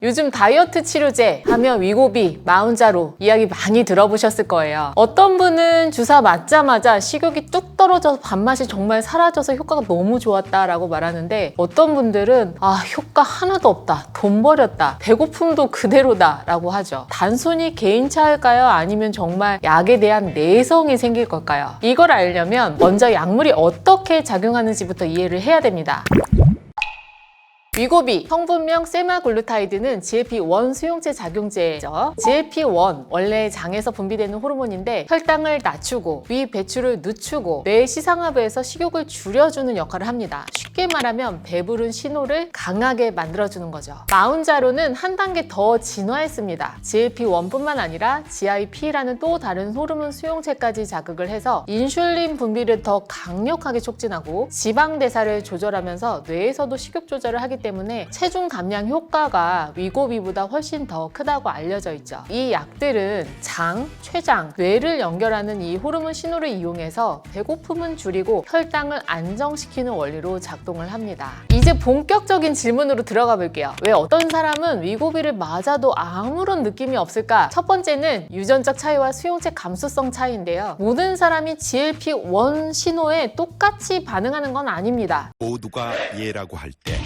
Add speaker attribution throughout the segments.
Speaker 1: 요즘 다이어트 치료제 하면 위고비, 마운자로 이야기 많이 들어보셨을 거예요. 어떤 분은 주사 맞자마자 식욕이 뚝 떨어져서 밥맛이 정말 사라져서 효과가 너무 좋았다라고 말하는데, 어떤 분들은 효과 하나도 없다, 돈 버렸다, 배고픔도 그대로다 라고 하죠. 단순히 개인차일까요? 아니면 정말 약에 대한 내성이 생길 걸까요? 이걸 알려면 먼저 약물이 어떻게 작용하는지부터 이해를 해야 됩니다. 위고비, 성분명 세마글루타이드는 GLP-1 수용체 작용제죠. GLP-1, 원래 장에서 분비되는 호르몬인데 혈당을 낮추고 위 배출을 늦추고 뇌 시상하부에서 식욕을 줄여주는 역할을 합니다. 쉽게 말하면 배부른 신호를 강하게 만들어주는 거죠. 마운자로는 한 단계 더 진화했습니다. GLP-1뿐만 아니라 GIP라는 또 다른 호르몬 수용체까지 자극을 해서 인슐린 분비를 더 강력하게 촉진하고 지방 대사를 조절하면서 뇌에서도 식욕 조절을 하기 때문에 체중 감량 효과가 위고비보다 훨씬 더 크다고 알려져 있죠. 이 약들은 장, 췌장, 뇌를 연결하는 이 호르몬 신호를 이용해서 배고픔은 줄이고 혈당을 안정시키는 원리로 작동을 합니다. 이제 본격적인 질문으로 들어가 볼게요. 왜 어떤 사람은 위고비를 맞아도 아무런 느낌이 없을까? 첫 번째는 유전적 차이와 수용체 감수성 차이인데요. 모든 사람이 GLP-1 신호에 똑같이 반응하는 건 아닙니다.
Speaker 2: 모두가 예라고 할 때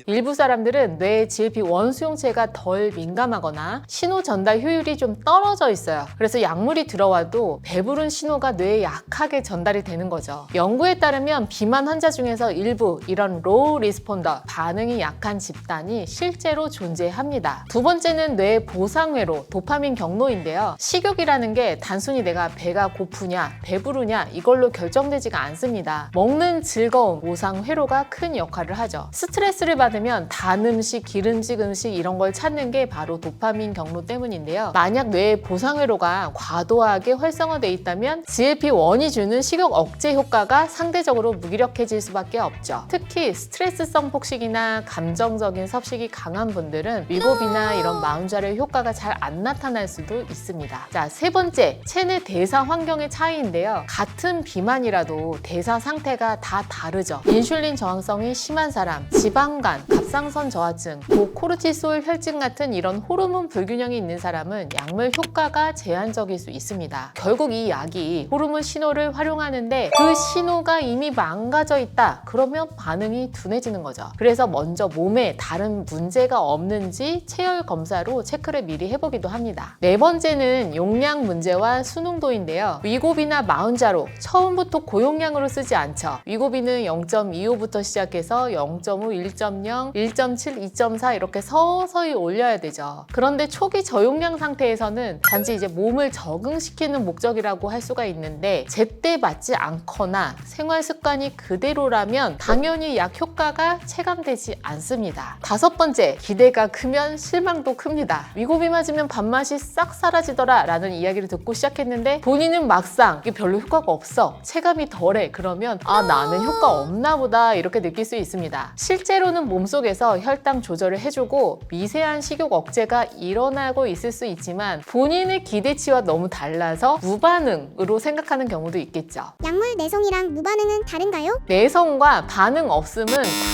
Speaker 1: 일부 사람들은 뇌의 GLP-1 수용체가 덜 민감하거나 신호 전달 효율이 좀 떨어져 있어요. 그래서 약물이 들어와도 배부른 신호가 뇌에 약하게 전달이 되는 거죠. 연구에 따르면 비만 환자 중에서 일부 이런 로우 리스폰더, 반응이 약한 집단이 실제로 존재합니다. 두 번째는 뇌 보상회로, 도파민 경로인데요. 식욕이라는 게 단순히 내가 배가 고프냐, 배부르냐 이걸로 결정되지가 않습니다. 먹는 즐거움, 보상 회로가 큰 역할을 하죠. 스트레스를 받으면 단 음식, 기름진 음식 이런 걸 찾는 게 바로 도파민 경로 때문인데요. 만약 뇌의 보상회로가 과도하게 활성화되어 있다면 GLP-1이 주는 식욕 억제 효과가 상대적으로 무기력해질 수밖에 없죠. 특히 스트레스성 폭식이나 감정적인 섭식이 강한 분들은 위고비나 이런 마운자로의 효과가 잘 안 나타날 수도 있습니다. 자, 세 번째, 체내 대사 환경의 차이인데요. 같은 비만이라도 대사 상태가 다 다르죠. 인슐린 저항성이 심한 사람, 지방간, 갑상선 저하증, 고코르티솔 혈증 같은 이런 호르몬 불균형이 있는 사람은 약물 효과가 제한적일 수 있습니다. 결국 이 약이 호르몬 신호를 활용하는데 그 신호가 이미 망가져 있다. 그러면 반응이 둔해지는 거죠. 그래서 먼저 몸에 다른 문제가 없는지 체열 검사로 체크를 미리 해보기도 합니다. 네 번째는 용량 문제와 수능도인데요. 위고비나 마운자로 처음부터 고용량으로 쓰지 않죠. 위고비는 0.25부터 시작해서 0.5, 1.0, 1.7, 2.4 이렇게 서서히 올려야 되죠. 그런데 초기 저용량 상태에서는 단지 이제 몸을 적응시키는 목적이라고 할 수가 있는데 제때 맞지 않거나 생활 습관이 그대로라면 당연히 약 효과가 체감되지 않습니다. 다섯 번째, 기대가 크면 실망도 큽니다. 위고비 맞으면 밥맛이 싹 사라지더라 라는 이야기를 듣고 시작했는데 본인은 막상 이게 별로 효과가 없어, 체감이 덜해, 그러면 나는 효과 없나 보다 이렇게 느낄 수 있습니다. 실제로는 몸속에서 혈당 조절을 해주고 미세한 식욕 억제가 일어나고 있을 수 있지만 본인의 기대치와 너무 달라서 무반응으로 생각하는 경우도 있겠죠.
Speaker 3: 약물 내성이랑 무반응은 다른가요?
Speaker 1: 내성과 반응 없음은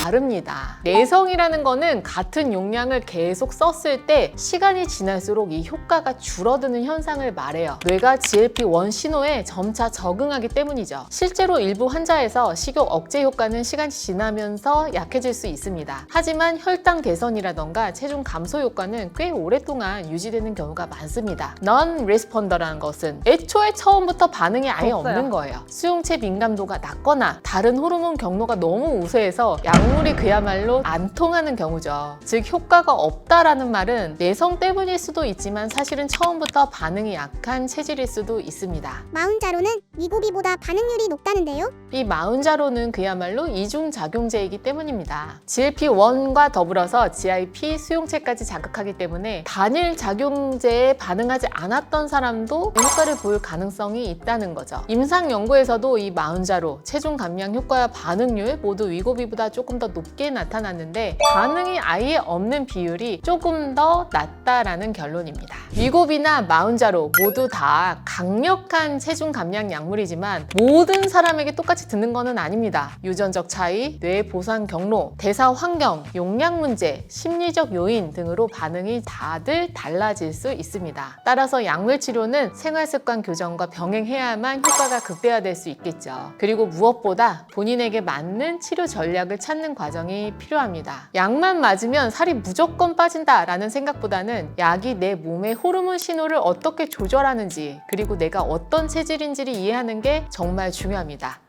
Speaker 1: 다릅니다. 내성이라는 거는 같은 용량을 계속 썼을 때 시간이 지날수록 이 효과가 줄어드는 현상을 말해요. 뇌가 GLP-1 신호에 점차 적응하기 때문이죠. 실제로 일부 환자에서 식욕 억제 효과는 시간이 지나면서 약해질 수 있습니다. 하지만 혈당 개선이라던가 체중 감소 효과는 꽤 오랫동안 유지되는 경우가 많습니다. non-responder라는 것은 애초에 처음부터 반응이 아예 없는 거예요. 수용체 민감도가 낮거나 다른 호르몬 경로가 너무 우세해서 약물이 그야말로 안 통하는 경우죠. 즉 효과가 없다라는 말은 내성 때문일 수도 있지만 사실은 처음부터 반응이 약한 체질일 수도 있습니다.
Speaker 3: 마운자로는 위고비보다 반응률이 높다는데요?
Speaker 1: 이 마운자로는 그야말로 이중작용제이기 때문입니다. GLP-1과 더불어서 GIP 수용체까지 자극하기 때문에 단일 작용제에 반응하지 않았던 사람도 효과를 볼 가능성이 있다는 거죠. 임상 연구에서도 이 마운자로 체중 감량 효과와 반응률 모두 위고비보다 조금 더 높게 나타났는데 반응이 아예 없는 비율이 조금 더 낮다라는 결론입니다. 위고비나 마운자로 모두 다 강력한 체중 감량 약물이지만 모든 사람에게 똑같이 드는 것은 아닙니다. 유전적 차이, 뇌 보상 경로, 대사 환경, 용량 문제, 심리적 요인 등으로 반응이 다들 달라질 수 있습니다. 따라서 약물 치료는 생활습관 교정과 병행해야만 효과가 극대화될 수 있겠죠. 그리고 무엇보다 본인에게 맞는 치료 전략을 찾는 과정이 필요합니다. 약만 맞으면 살이 무조건 빠진다라는 생각보다는 약이 내 몸의 호르몬 신호를 어떻게 조절하는지, 그리고 내가 어떤 체질인지를 이해하는 게 정말 중요합니다.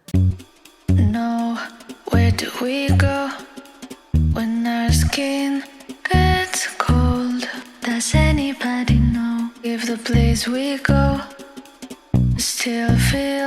Speaker 4: No, where do we go when our skin gets cold? Does anybody know if the place we go still feels